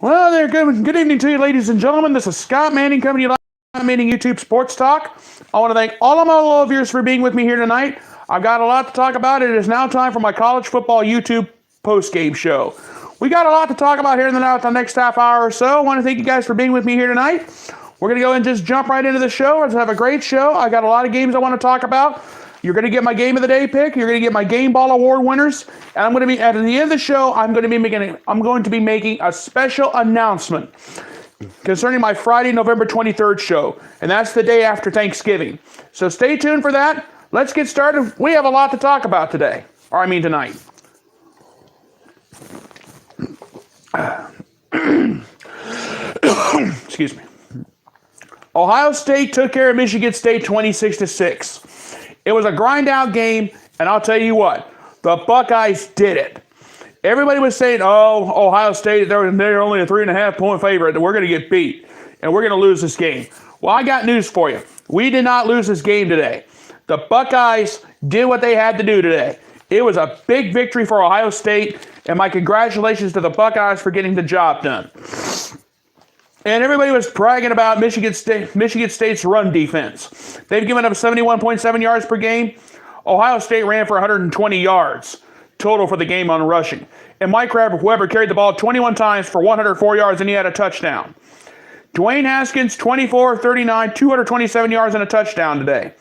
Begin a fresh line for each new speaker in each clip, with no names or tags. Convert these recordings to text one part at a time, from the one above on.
Well, there. Good evening to you, ladies and gentlemen. This is Scott Manning coming to you live on YouTube Sports Talk. I want to thank all of my loyal viewers for being with me here tonight. I've got a lot to talk about. It is now time for my college football YouTube Postgame Show. We got a lot to talk about here in the next half hour or so. I want to thank you guys for being with me here tonight. We're going to go and just jump right into the show. Let's have a great show. I got a lot of games I want to talk about. You're going to get my Game of the Day pick. You're going to get my Game Ball Award winners. And I'm going to be, at the end of the show, I'm going to be making a special announcement concerning my Friday, November 23rd show. And that's the day after Thanksgiving. So stay tuned for that. Let's get started. We have a lot to talk about today. Tonight. Excuse me. Ohio State took care of Michigan State 26-6. It was a grind-out game, and I'll tell you what, the Buckeyes did it. Everybody was saying, oh, Ohio State, they're only a 3.5-point favorite, and we're going to get beat, and we're going to lose this game. Well, I got news for you. We did not lose this game today. The Buckeyes did what they had to do today. It was a big victory for Ohio State, and my congratulations to the Buckeyes for getting the job done. And everybody was bragging about Michigan State's run defense. They've given up 71.7 yards per game. Ohio State ran for 120 yards total for the game on rushing. And Mike Weber carried the ball 21 times for 104 yards, and he had a touchdown. Dwayne Haskins, 24-39, 227 yards and a touchdown today.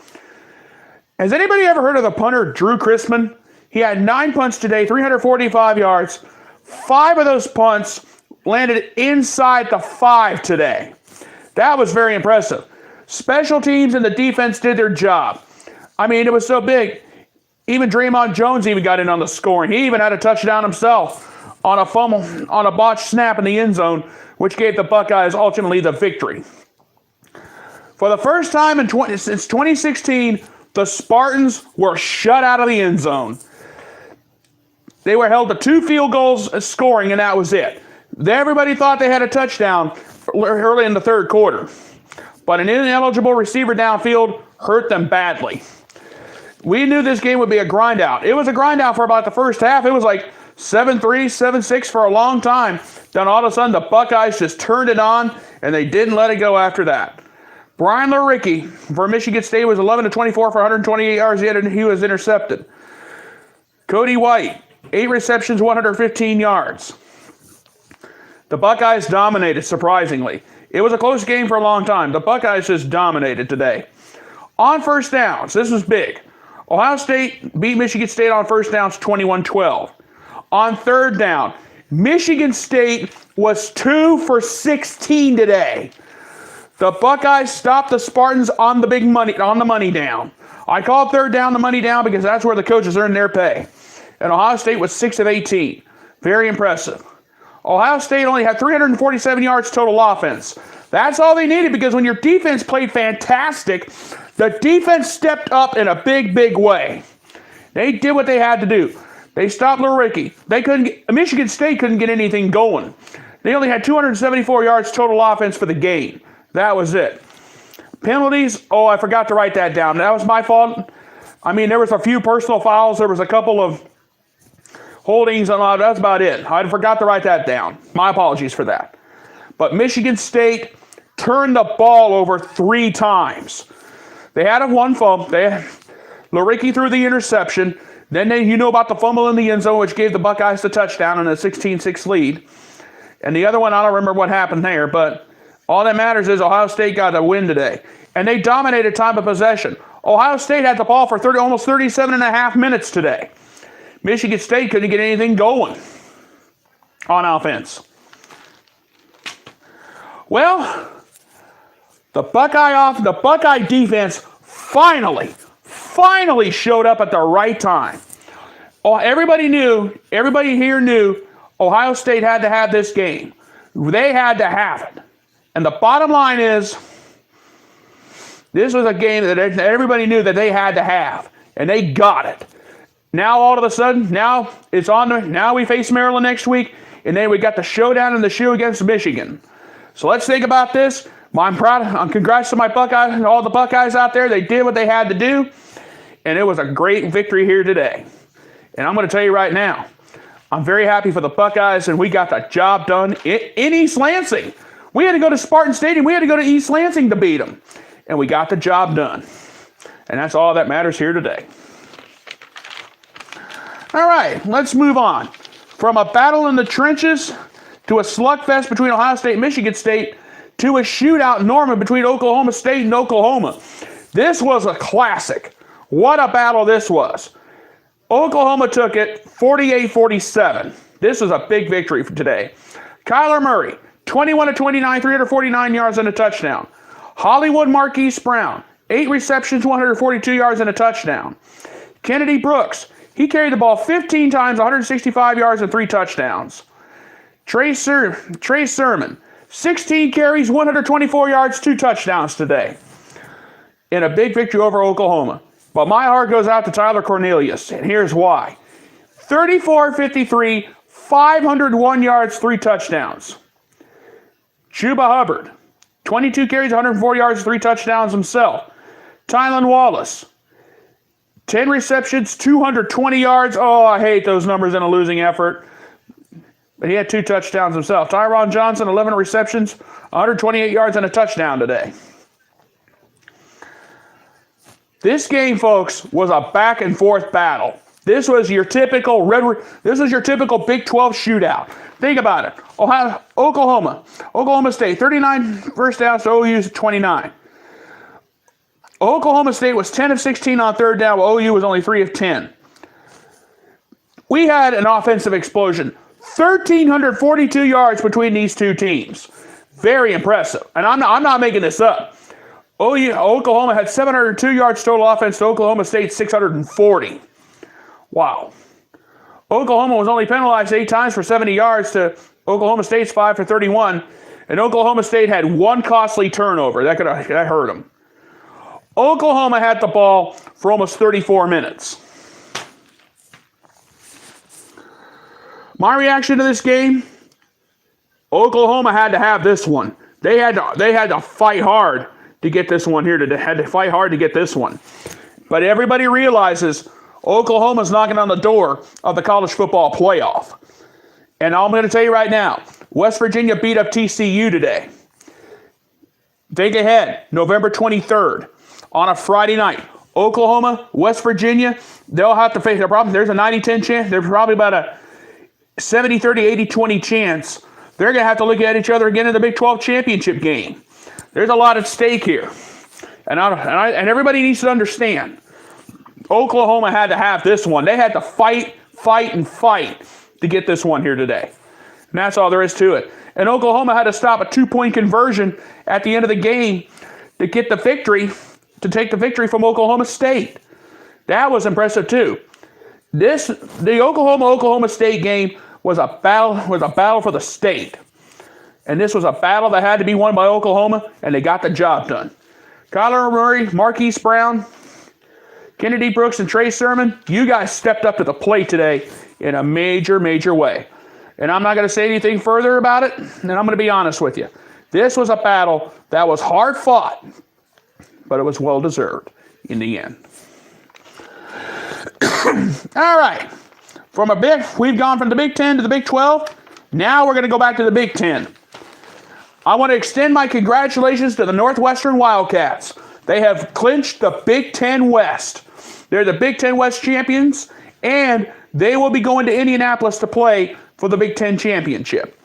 Has anybody ever heard of the punter Drew Chrisman? He had 9 punts today, 345 yards. 5 of those punts landed inside the 5 today. That was very impressive. Special teams and the defense did their job. I mean, it was so big. Even Draymond Jones even got in on the scoring. He even had a touchdown himself on a fumble, on a botched snap in the end zone, which gave the Buckeyes ultimately the victory. For the first time since 2016, the Spartans were shut out of the end zone. They were held to 2 field goals scoring, and that was it. Everybody thought they had a touchdown early in the third quarter, but an ineligible receiver downfield hurt them badly. We knew this game would be a grind out. It was a grind out for about the first half. It was like 7-3, 7-6 for a long time. Then all of a sudden the Buckeyes just turned it on, and they didn't let it go after that. Brian Laricki for Michigan State was 11-24 for 128 yards. He was intercepted. Cody White, 8 receptions, 115 yards. The Buckeyes dominated, surprisingly. It was a close game for a long time. The Buckeyes just dominated today. On first downs, this was big. Ohio State beat Michigan State on first downs 21-12. On third down, Michigan State was 2 for 16 today. The Buckeyes stopped the Spartans on the money down. I call third down the money down because that's where the coaches earn their pay. And Ohio State was 6 of 18. Very impressive. Ohio State only had 347 yards total offense. That's all they needed because when your defense played fantastic, the defense stepped up in a big, big way. They did what they had to do. They stopped Laricki. Michigan State couldn't get anything going. They only had 274 yards total offense for the game. That was it. Penalties, I forgot to write that down. That was my fault. I mean, there was a few personal fouls. There was a couple of holdings, and that's about it. I forgot to write that down. My apologies for that. But Michigan State turned the ball over 3 times. They had one fumble. Laricki threw the interception. Then you know about the fumble in the end zone, which gave the Buckeyes the touchdown and a 16-6 lead. And the other one, I don't remember what happened there, but all that matters is Ohio State got a win today. And they dominated time of possession. Ohio State had the ball for almost 37 and a half minutes today. Michigan State couldn't get anything going on offense. Well, the Buckeye defense finally showed up at the right time. Everybody here knew Ohio State had to have this game. They had to have it. And the bottom line is, this was a game that everybody knew that they had to have, and they got it. Now all of a sudden, now we face Maryland next week, and then we got the showdown in the shoe against Michigan. So let's think about this. I'm proud. Congrats to my Buckeyes and all the Buckeyes out there. They did what they had to do, and it was a great victory here today. And I'm going to tell you right now, I'm very happy for the Buckeyes, and we got the job done in East Lansing. We had to go to Spartan Stadium. We had to go to East Lansing to beat them, and we got the job done. And that's all that matters here today. All right, let's move on. From a battle in the trenches to a slugfest between Ohio State and Michigan State to a shootout in Norman between Oklahoma State and Oklahoma. This was a classic. What a battle this was. Oklahoma took it 48-47. This was a big victory for today. Kyler Murray, 21 of 29, 349 yards and a touchdown. Hollywood Marquise Brown, 8 receptions, 142 yards and a touchdown. Kennedy Brooks, he carried the ball 15 times, 165 yards and 3 touchdowns. Trey Sermon, 16 carries, 124 yards, 2 touchdowns today. In a big victory over Oklahoma. But my heart goes out to Tyler Cornelius, and here's why. 34-53, 501 yards, 3 touchdowns. Chuba Hubbard, 22 carries, 104 yards, 3 touchdowns himself. Tylan Wallace, 10 receptions, 220 yards. Oh, I hate those numbers in a losing effort. But he had 2 touchdowns himself. Tyron Johnson, 11 receptions, 128 yards and a touchdown today. This game, folks, was a back-and-forth battle. This was your typical Big 12 shootout. Think about it. Oklahoma State, 39 first downs to OU's 29. Oklahoma State was 10 of 16 on third down, while OU was only 3 of 10. We had an offensive explosion. 1,342 yards between these two teams. Very impressive. And I'm not making this up. Oklahoma had 702 yards total offense to Oklahoma State 640. Wow. Oklahoma was only penalized 8 times for 70 yards to Oklahoma State's 5 for 31. And Oklahoma State had 1 costly turnover. That hurt them. Oklahoma had the ball for almost 34 minutes. My reaction to this game, Oklahoma had to have this one. They had to fight hard to get this one here. Had to fight hard to get this one. But everybody realizes Oklahoma's knocking on the door of the college football playoff. And I'm going to tell you right now, West Virginia beat up TCU today. Think ahead, November 23rd, on a Friday night. Oklahoma, West Virginia, they'll have to face a problem. There's a 90-10 chance. There's probably about a 70-30, 80-20 chance. They're going to have to look at each other again in the Big 12 championship game. There's a lot at stake here. And everybody needs to understand, Oklahoma had to have this one. They had to fight to get this one here today. And that's all there is to it. And Oklahoma had to stop a 2-point conversion at the end of the game to get the victory, to take the victory from Oklahoma State. That was impressive too. The Oklahoma State game was a battle for the state. And this was a battle that had to be won by Oklahoma, and they got the job done. Kyler Murray, Marquise Brown, Kennedy Brooks, and Trey Sermon, you guys stepped up to the plate today in a major, major way. And I'm not going to say anything further about it, and I'm going to be honest with you. This was a battle that was hard fought, but it was well deserved in the end. All right. We've gone from the Big 10 to the Big 12. Now we're going to go back to the Big 10. I want to extend my congratulations to the Northwestern Wildcats. They have clinched the Big 10 West. They're the Big 10 West champions, and they will be going to Indianapolis to play for the Big 10 championship.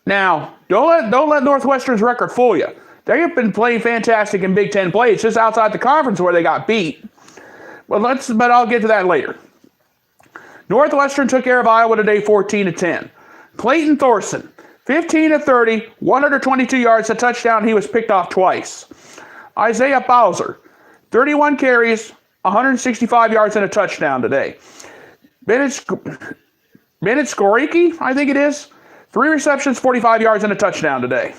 Now, don't let Northwestern's record fool you. They have been playing fantastic in Big 10 play. It's just outside the conference where they got beat. But I'll get to that later. Northwestern took care of Iowa today 14-10. Clayton Thorson, 15 of 30, 122 yards, a touchdown. He was picked off twice. Isaiah Bowser, 31 carries, 165 yards, and a touchdown today. Bennett Skoriki, I think it is, 3 receptions, 45 yards, and a touchdown today.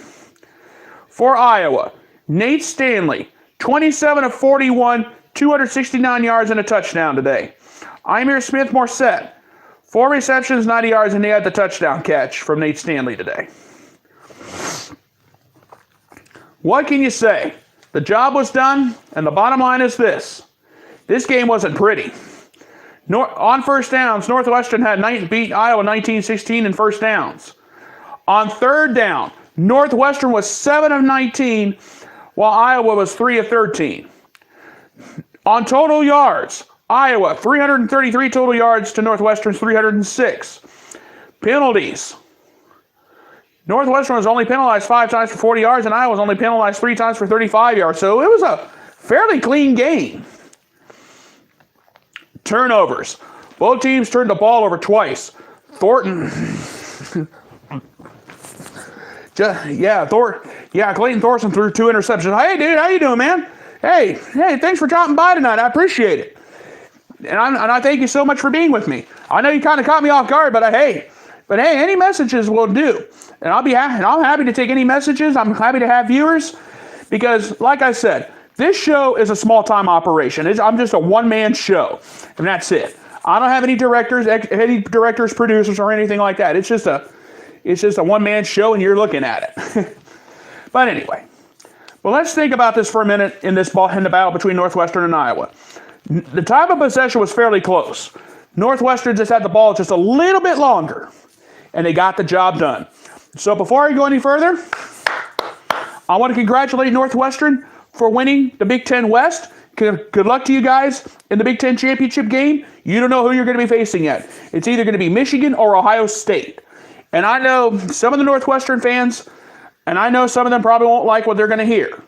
For Iowa, Nate Stanley, 27 of 41, 269 yards, and a touchdown today. Ihmir Smith-Morset, 4 receptions, 90 yards, and he had the touchdown catch from Nate Stanley today. What can you say? The job was done, and the bottom line is this. This game wasn't pretty. On first downs, Northwestern beat Iowa 19-16 in first downs. On third down, Northwestern was 7 of 19, while Iowa was 3 of 13. On total yards, Iowa 333 total yards to Northwestern's 306. Penalties. Northwestern was only penalized 5 times for 40 yards, and Iowa was only penalized 3 times for 35 yards. So it was a fairly clean game. Turnovers. Both teams turned the ball over twice. Clayton Thorson threw 2 interceptions. Hey, dude, how you doing, man? Hey, thanks for dropping by tonight. I appreciate it. And I thank you so much for being with me. I know you kind of caught me off guard, but hey, any messages will do. And I'm happy to take any messages. I'm happy to have viewers because, like I said, this show is a small-time operation. I'm just a one-man show, and that's it. I don't have any directors, producers, or anything like that. It's just a one-man show, and you're looking at it. But anyway, well, let's think about this for a minute in the battle between Northwestern and Iowa. The time of possession was fairly close. Northwestern just had the ball just a little bit longer, and they got the job done. So before I go any further, I want to congratulate Northwestern for winning the Big Ten West. Good luck to you guys in the Big Ten championship game. You don't know who you're going to be facing yet. It's either going to be Michigan or Ohio State. And I know some of the Northwestern fans, and I know some of them probably won't like what they're going to hear.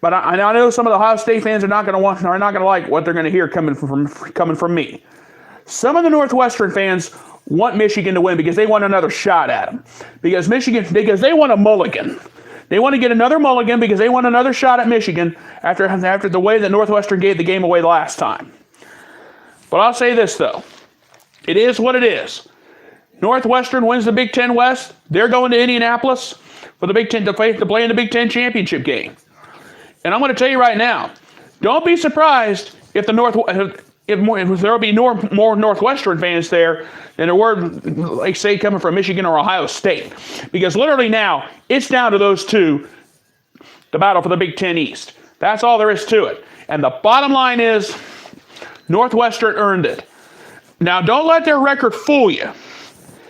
But I know some of the Ohio State fans are not going to like what they're going to hear coming from me. Some of the Northwestern fans want Michigan to win because they want another shot at them. Because they want a mulligan. They want to get another mulligan because they want another shot at Michigan after the way that Northwestern gave the game away last time. But I'll say this, though. It is what it is. Northwestern wins the Big Ten West. They're going to Indianapolis for the Big Ten to play in the Big Ten championship game. And I'm going to tell you right now, don't be surprised if there will be more Northwestern fans there than there were, like say, coming from Michigan or Ohio State. Because literally now, it's down to those two, the battle for the Big Ten East. That's all there is to it. And the bottom line is, Northwestern earned it. Now, don't let their record fool you.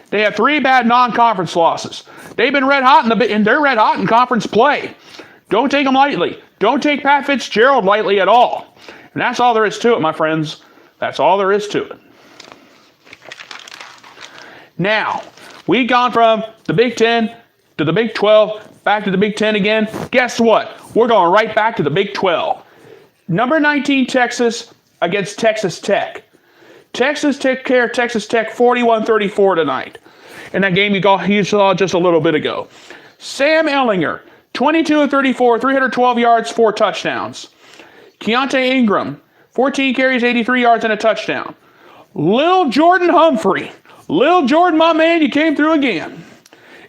They have 3 bad non-conference losses. They've been red hot and they're red hot in conference play. Don't take them lightly. Don't take Pat Fitzgerald lightly at all. And that's all there is to it, my friends. That's all there is to it. Now, we've gone from the Big Ten to the Big 12, back to the Big Ten again. Guess what? We're going right back to the Big 12. Number 19 Texas against Texas Tech. Texas took care of Texas Tech 41-34 tonight. In that game you saw just a little bit ago. Sam Ehlinger, 22 of 34, 312 yards, 4 touchdowns. Keontae Ingram, 14 carries, 83 yards, and a touchdown. Lil Jordan Humphrey. Lil Jordan, my man, you came through again.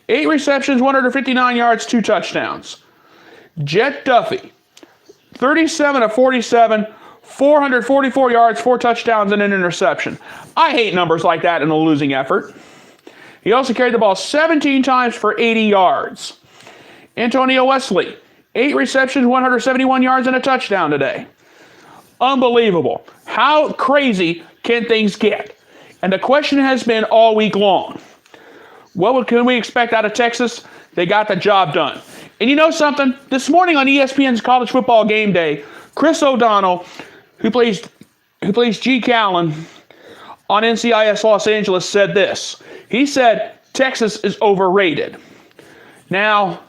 8 receptions, 159 yards, 2 touchdowns. Jet Duffy, 37 of 47, 444 yards, 4 touchdowns, and an interception. I hate numbers like that in a losing effort. He also carried the ball 17 times for 80 yards. Antonio Wesley, 8 receptions, 171 yards, and a touchdown today. Unbelievable. How crazy can things get? And the question has been all week long, what can we expect out of Texas? They got the job done. And you know something? This morning on ESPN's College Football Game Day, Chris O'Donnell, who plays G. Callen on NCIS Los Angeles, said this. He said Texas is overrated. Now,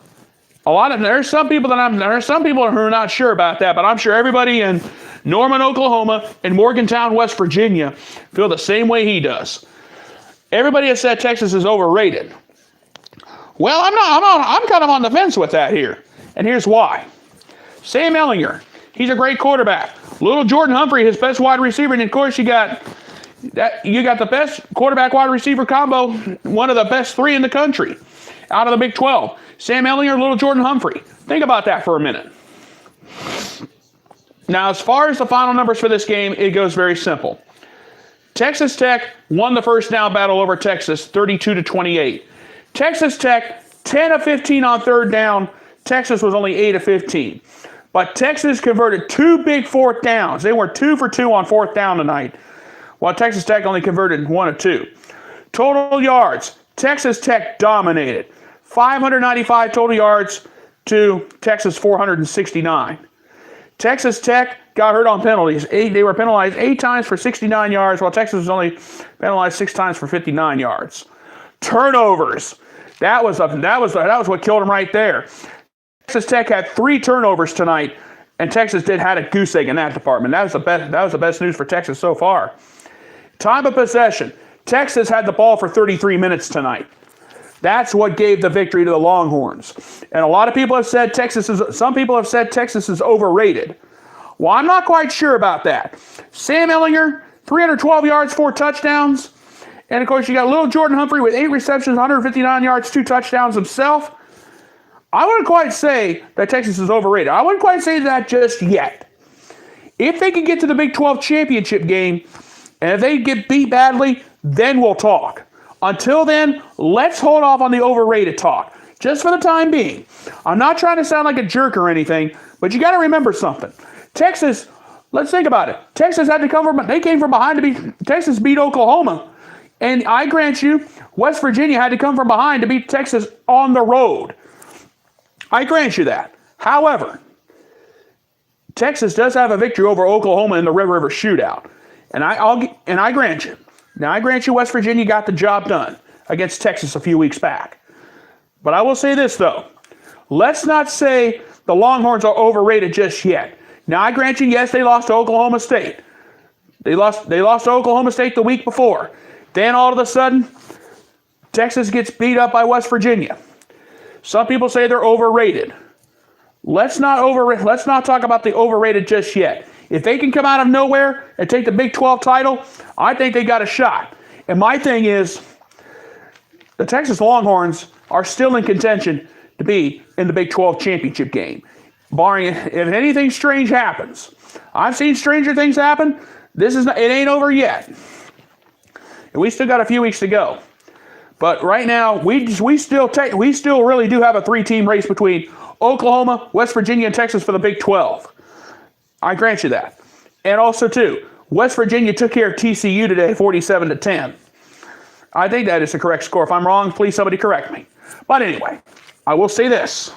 there are some people who are not sure about that, but I'm sure everybody in Norman, Oklahoma, and Morgantown, West Virginia feel the same way he does. Everybody has said Texas is overrated. Well, I'm kind of on the fence with that here, and here's why. Sam Ehlinger, he's a great quarterback. Little Jordan Humphrey, his best wide receiver, and of course you got the best quarterback wide receiver combo, one of the best 3 in the country, out of the Big 12. Sam Ehlinger, Little Jordan Humphrey. Think about that for a minute. Now, as far as the final numbers for this game, it goes very simple. Texas Tech won the first down battle over Texas, 32-28. Texas Tech, 10 of 15 on third down. Texas was only 8 of 15. But Texas converted 2 big fourth downs. They were 2 for 2 on fourth down tonight. while Texas Tech only converted 1 of 2. Total yards, Texas Tech dominated. 595 total yards to Texas 469. Texas Tech got hurt on penalties. They were penalized 8 times for 69 yards, while Texas was only penalized 6 times for 59 yards. Turnovers. That was what killed them right there. Texas Tech had 3 turnovers tonight, and Texas had a goose egg in that department. That was the best news for Texas so far. Time of possession. Texas had the ball for 33 minutes tonight. That's what gave the victory to the Longhorns. And a lot of people have said some people have said Texas is overrated. Well, I'm not quite sure about that. Sam Ehlinger, 312 yards, 4 touchdowns. And, of course, you got little Jordan Humphrey with 8 receptions, 159 yards, 2 touchdowns himself. I wouldn't quite say that Texas is overrated. I wouldn't quite say that just yet. If they can get to the Big 12 championship game, and if they get beat badly, then we'll talk. Until then, let's hold off on the overrated talk, just for the time being. I'm not trying to sound like a jerk or anything, but you got to remember something. Texas, let's think about it. Texas had to come from, they came from behind to beat, Texas beat Oklahoma. And I grant you, West Virginia had to come from behind to beat Texas on the road. I grant you that. However, Texas does have a victory over Oklahoma in the Red River Shootout. And I grant you. Now, I grant you West Virginia got the job done against Texas a few weeks back. But I will say this, though. Let's not say the Longhorns are overrated just yet. Now, I grant you, yes, they lost to Oklahoma State. They lost to Oklahoma State the week before. Then, all of a sudden, Texas gets beat up by West Virginia. Some people say they're overrated. Let's not talk about the overrated just yet. If they can come out of nowhere and take the Big 12 title, I think they got a shot. And my thing is, the Texas Longhorns are still in contention to be in the Big 12 championship game, barring if anything strange happens. I've seen stranger things happen. It ain't over yet. And we still got a few weeks to go. But right now, we still really do have a 3-team race between Oklahoma, West Virginia, and Texas for the Big 12. I grant you that. And also, too, West Virginia took care of TCU today, 47-10. I think that is the correct score. If I'm wrong, please somebody correct me. But anyway, I will say this.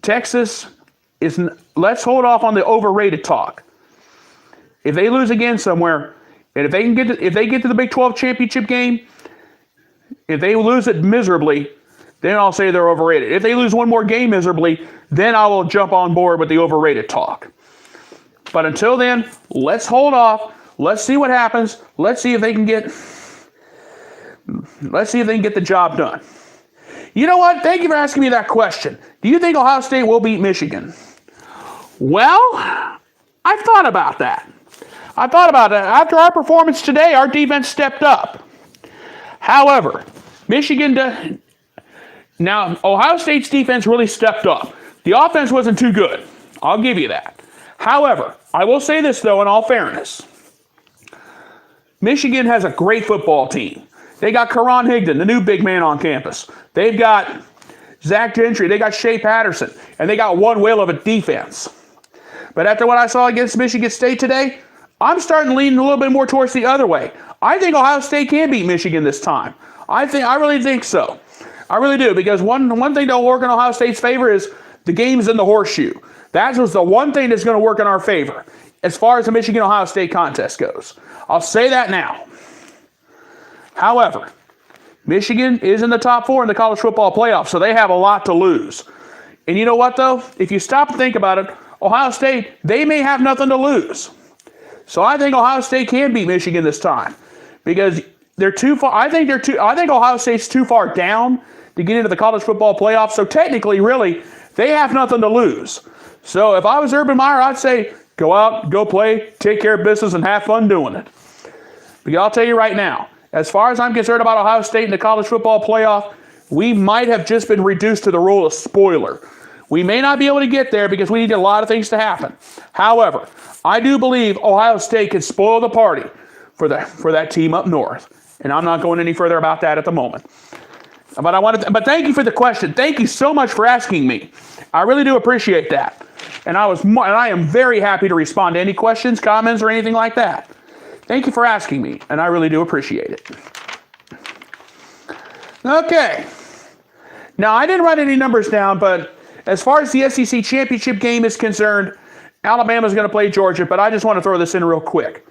Texas let's hold off on the overrated talk. If they lose again somewhere, and if they get to the Big 12 championship game, if they lose it miserably, then I'll say they're overrated. If they lose one more game miserably, then I will jump on board with the overrated talk. But until then, let's hold off. Let's see what happens. Let's see if they can get the job done. You know what? Thank you for asking me that question. Do you think Ohio State will beat Michigan? Well, I've thought about that. After our performance today, our defense stepped up. However, now, Ohio State's defense really stepped up. The offense wasn't too good. I'll give you that. However, I will say this, though, in all fairness. Michigan has a great football team. They got Karan Higdon, the new big man on campus. They've got Zach Gentry. They got Shea Patterson. And they got one whale of a defense. But after what I saw against Michigan State today, I'm starting to lean a little bit more towards the other way. I think Ohio State can beat Michigan this time. I really think so. I really do, because one thing that'll work in Ohio State's favor is the game's in the horseshoe. That was the one thing that's going to work in our favor as far as the Michigan-Ohio State contest goes. I'll say that now. However, Michigan is in the top 4 in the college football playoff, so they have a lot to lose. And you know what, though? If you stop and think about it, Ohio State, they may have nothing to lose. So I think Ohio State can beat Michigan this time, because they're too far. I think Ohio State's too far down to get into the college football playoff. So technically, really, they have nothing to lose. So if I was Urban Meyer, I'd say go out, go play, take care of business, and have fun doing it. Because I'll tell you right now, as far as I'm concerned about Ohio State in the college football playoff, we might have just been reduced to the role of spoiler. We may not be able to get there because we need a lot of things to happen. However, I do believe Ohio State can spoil the party for that team up north. And I'm not going any further about that at the moment. But thank you for the question. Thank you so much for asking me. I really do appreciate that. And I am very happy to respond to any questions, comments, or anything like that. Thank you for asking me, and I really do appreciate it. Okay. Now, I didn't write any numbers down, but as far as the SEC championship game is concerned, Alabama's going to play Georgia, but I just want to throw this in real quick.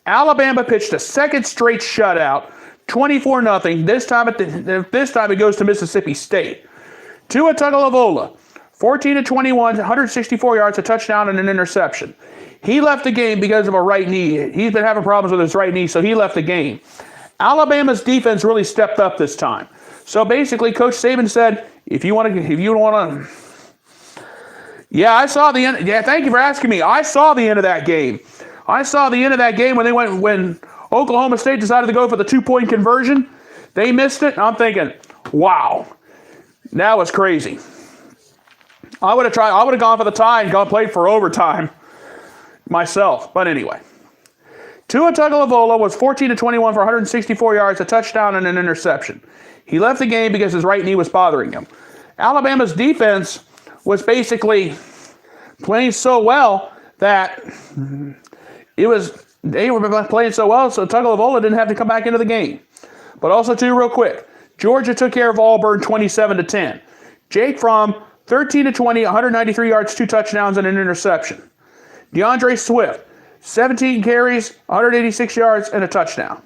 Alabama pitched a second straight shutout, 24-0. This time it goes to Mississippi State. Tua Tagovailoa, 14-21, 164 yards, a touchdown, and an interception. He left the game because of a right knee. He's been having problems with his right knee, so he left the game. Alabama's defense really stepped up this time. So basically, Coach Saban said, if you want to. Yeah, I saw the end. Yeah, thank you for asking me. I saw the end of that game. I saw the end of that game when Oklahoma State decided to go for the 2-point conversion. They missed it. And I'm thinking, wow, that was crazy. I would have gone for the tie and played for overtime myself. But anyway. Tua Tagovailoa was 14-21 for 164 yards, a touchdown, and an interception. He left the game because his right knee was bothering him. Alabama's defense was basically playing so well that they were playing so well, so Tagovailoa didn't have to come back into the game. But also, too, real quick, Georgia took care of Auburn 27-10. Jake Fromm, 13-20, 193 yards, 2 touchdowns, and an interception. DeAndre Swift, 17 carries, 186 yards, and a touchdown.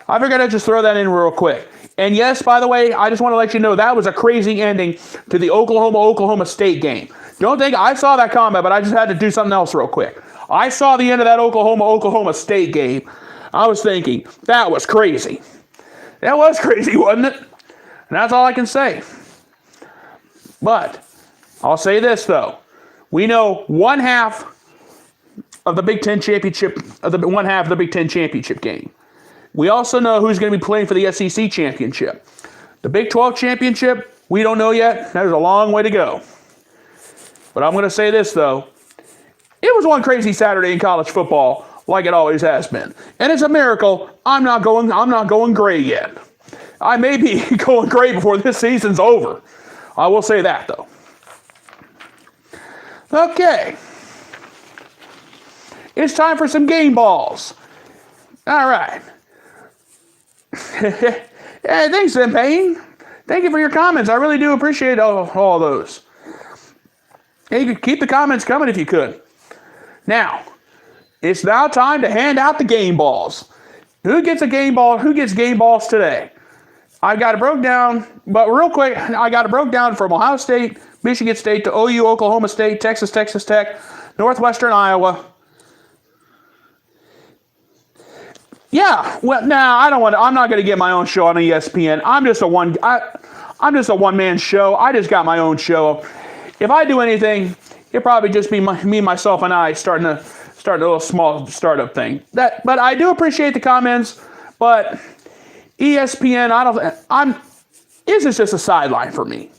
I figured I'd just throw that in real quick. And yes, by the way, I just want to let you know that was a crazy ending to the Oklahoma State game. Don't think I saw that comment, but I just had to do something else real quick. I saw the end of that Oklahoma State game. I was thinking, that was crazy. That was crazy, wasn't it? And that's all I can say. But I'll say this, though. We know one half of the Big Ten championship, one half of the Big Ten championship game. We also know who's going to be playing for the SEC championship. The Big 12 championship, we don't know yet. There's a long way to go. But I'm going to say this, though. It was one crazy Saturday in college football, like it always has been. And it's a miracle I'm not going gray yet. I may be going gray before this season's over. I will say that, though. Okay. It's time for some game balls. All right. Hey, thanks, Payne. Thank you for your comments. I really do appreciate all those. Hey, keep the comments coming if you could. Now, it's now time to hand out the game balls. Who gets a game ball? Who gets game balls today? I got it broke down, but real quick, I got it broke down from Ohio State, Michigan State to OU, Oklahoma State, Texas Tech, Northwestern, Iowa. Yeah, well, I'm not going to get my own show on ESPN. I'm just a one-man show. I just got my own show. If I do anything, it'll probably just be me, myself, and I starting a little small startup thing. But I do appreciate the comments. But ESPN, this is just a sideline for me.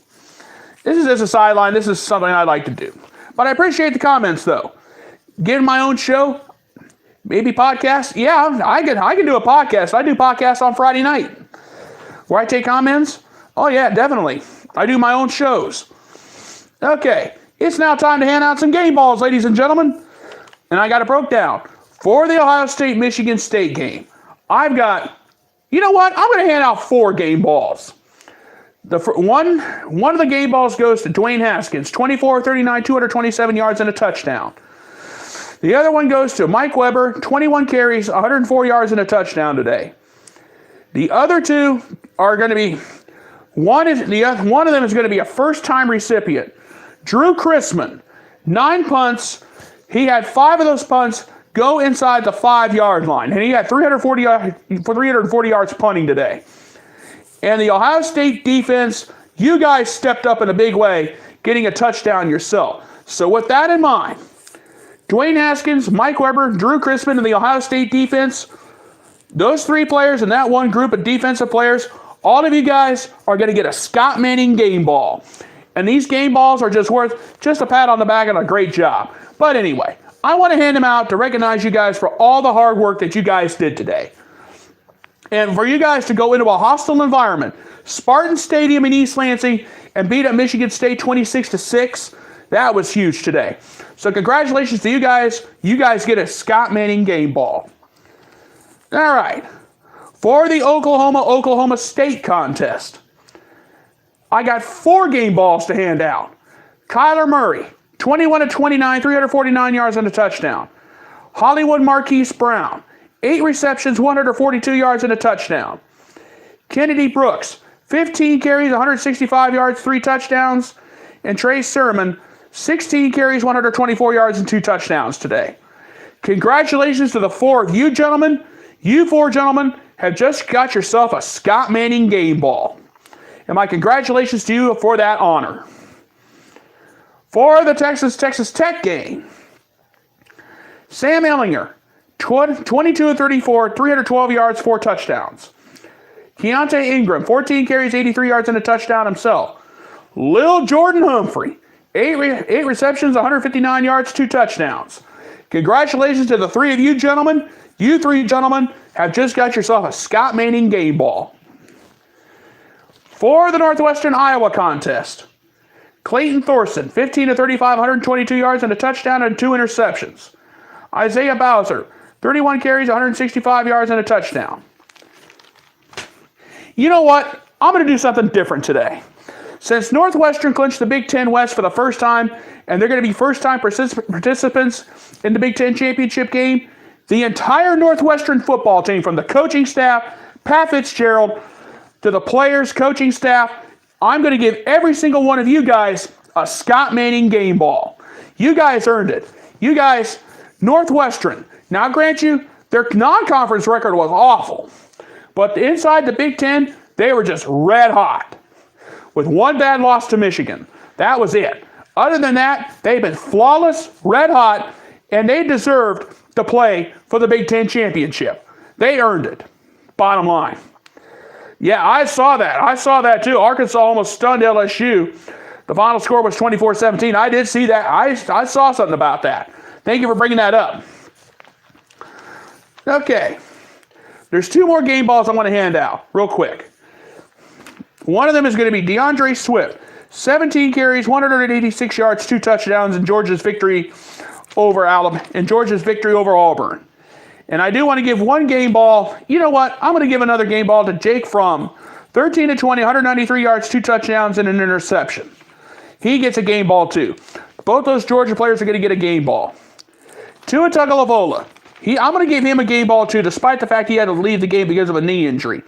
This is just a sideline. This is something I like to do. But I appreciate the comments, though. Getting my own show. Maybe podcast? Yeah, I can do a podcast. I do podcasts on Friday night where I take comments. Oh, yeah, definitely. I do my own shows. Okay, it's now time to hand out some game balls, ladies and gentlemen. And I got it broke down. For the Ohio State-Michigan State game, I've got, you know what? I'm going to hand out 4 game balls. One of the game balls goes to Dwayne Haskins, 24-39, 227 yards and a touchdown. The other one goes to Mike Weber, 21 carries, 104 yards and a touchdown today. The other 2 are going to be, one of them is going to be a first-time recipient. Drew Chrisman, 9 punts. He had 5 of those punts go inside the 5-yard line, and he had 340 yards punting today. And the Ohio State defense, you guys stepped up in a big way, getting a touchdown yourself. So with that in mind, Dwayne Haskins, Mike Weber, Drew Chrisman, and the Ohio State defense, those 3 players and that one group of defensive players, all of you guys are going to get a Scott Manning game ball. And these game balls are just worth just a pat on the back and a great job. But anyway, I want to hand them out to recognize you guys for all the hard work that you guys did today. And for you guys to go into a hostile environment, Spartan Stadium in East Lansing, and beat up Michigan State 26-6, that was huge today. So congratulations to you guys. You guys get a Scott Manning game ball. All right. For the Oklahoma State contest, I got 4 game balls to hand out. Kyler Murray, 21 of 29, 349 yards and a touchdown. Hollywood Marquise Brown, 8 receptions, 142 yards and a touchdown. Kennedy Brooks, 15 carries, 165 yards, 3 touchdowns. And Trey Sermon, 16 carries, 124 yards and 2 touchdowns today. Congratulations to the 4 of you gentlemen. You 4 gentlemen have just got yourself a Scott Manning game ball. And my congratulations to you for that honor. For the Texas Tech game, Sam Ehlinger, 22 of 34, 312 yards, 4 touchdowns. Keontae Ingram, 14 carries, 83 yards and a touchdown himself. Lil Jordan Humphrey, 8 receptions, 159 yards, 2 touchdowns. Congratulations to the 3 of you gentlemen. You 3 gentlemen have just got yourself a Scott Manning game ball. For the Northwestern Iowa contest, Clayton Thorson, 15 of 35, 122 yards and a touchdown and 2 interceptions. Isaiah Bowser, 31 carries, 165 yards and a touchdown. You know what? I'm going to do something different today. Since Northwestern clinched the Big Ten West for the first time, and they're going to be first-time participants in the Big Ten championship game, the entire Northwestern football team, from the coaching staff, Pat Fitzgerald, to the players, coaching staff, I'm going to give every single one of you guys a Scott Manning game ball. You guys earned it. You guys, Northwestern. Now, I'll grant you, their non-conference record was awful. But inside the Big Ten, they were just red hot. With 1 bad loss to Michigan. That was it. Other than that, they've been flawless, red hot, and they deserved to play for the Big Ten championship. They earned it. Bottom line. Yeah, I saw that. I saw that too. Arkansas almost stunned LSU. The final score was 24-17. I did see that. I saw something about that. Thank you for bringing that up. Okay. There's 2 more game balls I want to hand out real quick. One of them is going to be DeAndre Swift. 17 carries, 186 yards, 2 touchdowns in Georgia's victory over Alabama and Georgia's victory over Auburn. And I do want to give 1 game ball. You know what? I'm going to give another game ball to Jake Fromm. 13 of 20, 193 yards, 2 touchdowns, and an interception. He gets a game ball too. Both those Georgia players are going to get a game ball. Tua Tagovailoa. I'm going to give him a game ball too, despite the fact he had to leave the game because of a knee injury.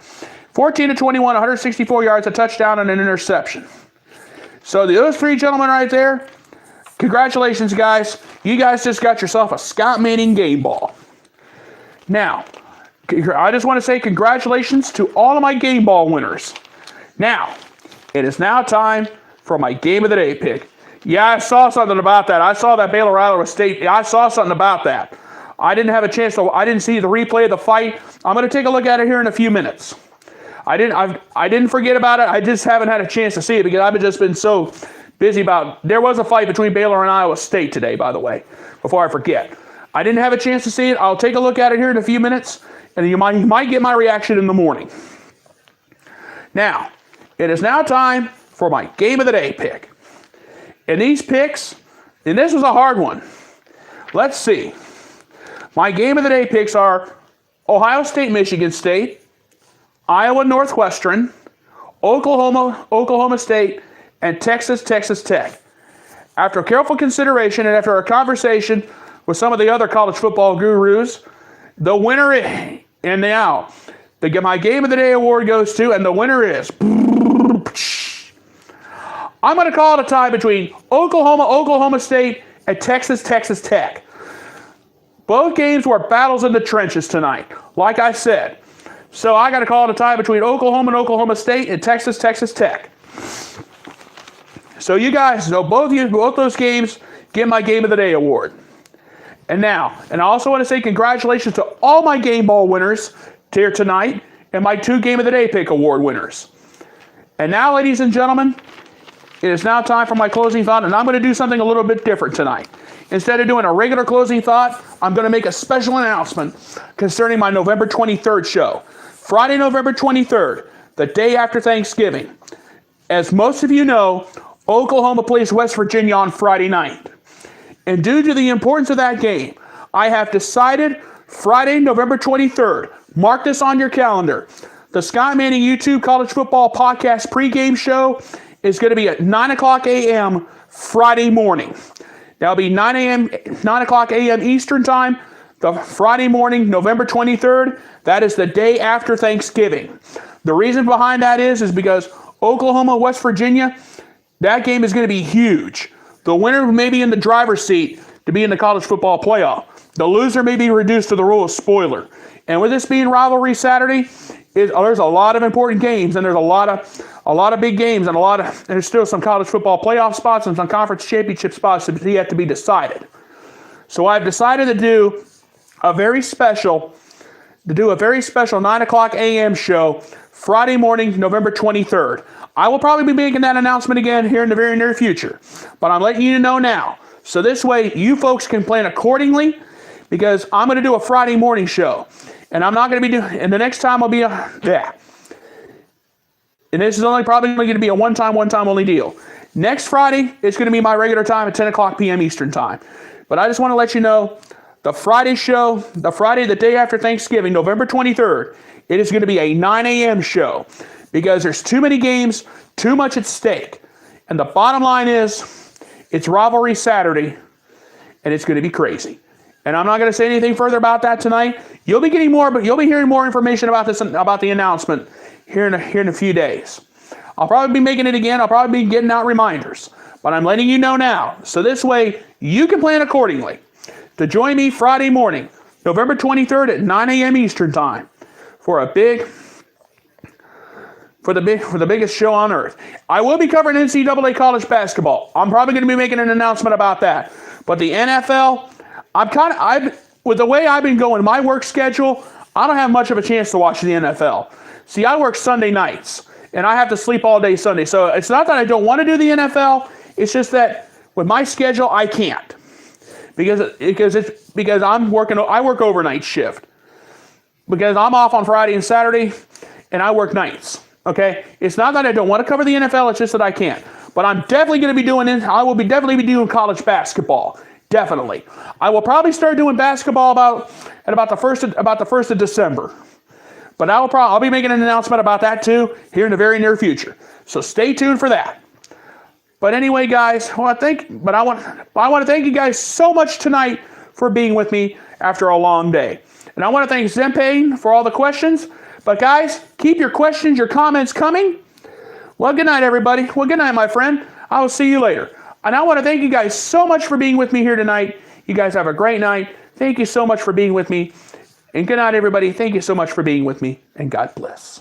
14 of 21, 164 yards, a touchdown, and an interception. So those 3 gentlemen right there, congratulations, guys. You guys just got yourself a Scott Manning game ball. Now, I just want to say congratulations to all of my game ball winners. Now, it is now time for my game of the day pick. Yeah, I saw something about that. I saw that Baylor-Iowa State. I saw something about that. I didn't have a chance to. I didn't see the replay of the fight. I'm going to take a look at it here in a few minutes. I didn't forget about it. I just haven't had a chance to see it because I've just been so busy about. There was a fight between Baylor and Iowa State today, by the way. Before I forget, I didn't have a chance to see it. I'll take a look at it here in a few minutes, and you might get my reaction in the morning. Now, it is now time for my game of the day pick. And these picks, and this was a hard one. Let's see. My game of the day picks are Ohio State, Michigan State, Iowa, Northwestern, Oklahoma State, and Texas Tech. After careful consideration and after a conversation with some of the other college football gurus, the winner is, and now, my Game of the Day award goes to, and the winner is, I'm going to call it a tie between Oklahoma State, and Texas Tech. Both games were battles in the trenches tonight, like I said. So I got to call it a tie between Oklahoma State and Texas Tech. So you guys know both those games get my Game of the Day award. And now, and I also want to say congratulations to all my game ball winners here tonight and my 2 Game of the Day pick award winners. And now, ladies and gentlemen, it is now time for my closing thought, and I'm going to do something a little bit different tonight. Instead of doing a regular closing thought, I'm going to make a special announcement concerning my November 23rd show. Friday, November 23rd, the day after Thanksgiving. As most of you know, Oklahoma plays West Virginia on Friday night. And due to the importance of that game, I have decided Friday, November 23rd, Mark this on your calendar. The Scott Manning YouTube College Football Podcast Pregame Show is going to be at 9 o'clock a.m. Friday morning. That'll be 9 o'clock a.m. Eastern Time, the Friday morning, November 23rd. That is the day after Thanksgiving. The reason behind that is because Oklahoma, West Virginia, that game is going to be huge. The winner may be in the driver's seat to be in the college football playoff. The loser may be reduced to the rule of spoiler. And with this being rivalry Saturday, there's a lot of important games, and there's a lot of big games, and there's still some college football playoff spots and some conference championship spots that yet to be decided. So I've decided to do a very special 9 o'clock a.m. show Friday morning, November 23rd. I will probably be making that announcement again here in the very near future, but I'm letting you know now. So this way you folks can plan accordingly, because I'm going to do a Friday morning show. And I'm not going to be doing, and the next time I'll be, and this is probably going to be a one-time only deal. Next Friday, it's going to be my regular time at 10 o'clock p.m. Eastern Time. But I just want to let you know, the Friday show, the day after Thanksgiving, November 23rd, it is going to be a 9 a.m. show, because there's too many games, too much at stake. And the bottom line is, it's rivalry Saturday, and it's going to be crazy. And I'm not going to say anything further about that tonight. You'll be hearing more information about this, about the announcement here in a few days. I'll probably be making it again. I'll probably be getting out reminders, but I'm letting you know now. So this way you can plan accordingly to join me Friday morning, November 23rd at 9 a.m. Eastern Time for the biggest show on earth. I will be covering NCAA college basketball. I'm probably going to be making an announcement about that. But the NFL, with the way I've been going, my work schedule, I don't have much of a chance to watch the NFL. See, I work Sunday nights, and I have to sleep all day Sunday. So it's not that I don't want to do the NFL. It's just that with my schedule, I can't, because I work overnight shift, because I'm off on Friday and Saturday, and I work nights. Okay, it's not that I don't want to cover the NFL. It's just that I can't. But I'm definitely going to be doing it. I will definitely be doing college basketball. Definitely. I will probably start doing basketball about the first of December. But I'll be making an announcement about that too here in the very near future. So stay tuned for that. But anyway, guys, I want to thank you guys so much tonight for being with me after a long day. And I want to thank Zempane for all the questions. But guys, keep your questions, your comments coming. Well, good night, everybody. Well, good night, my friend. I will see you later. And I want to thank you guys so much for being with me here tonight. You guys have a great night. Thank you so much for being with me. And good night, everybody. Thank you so much for being with me. And God bless.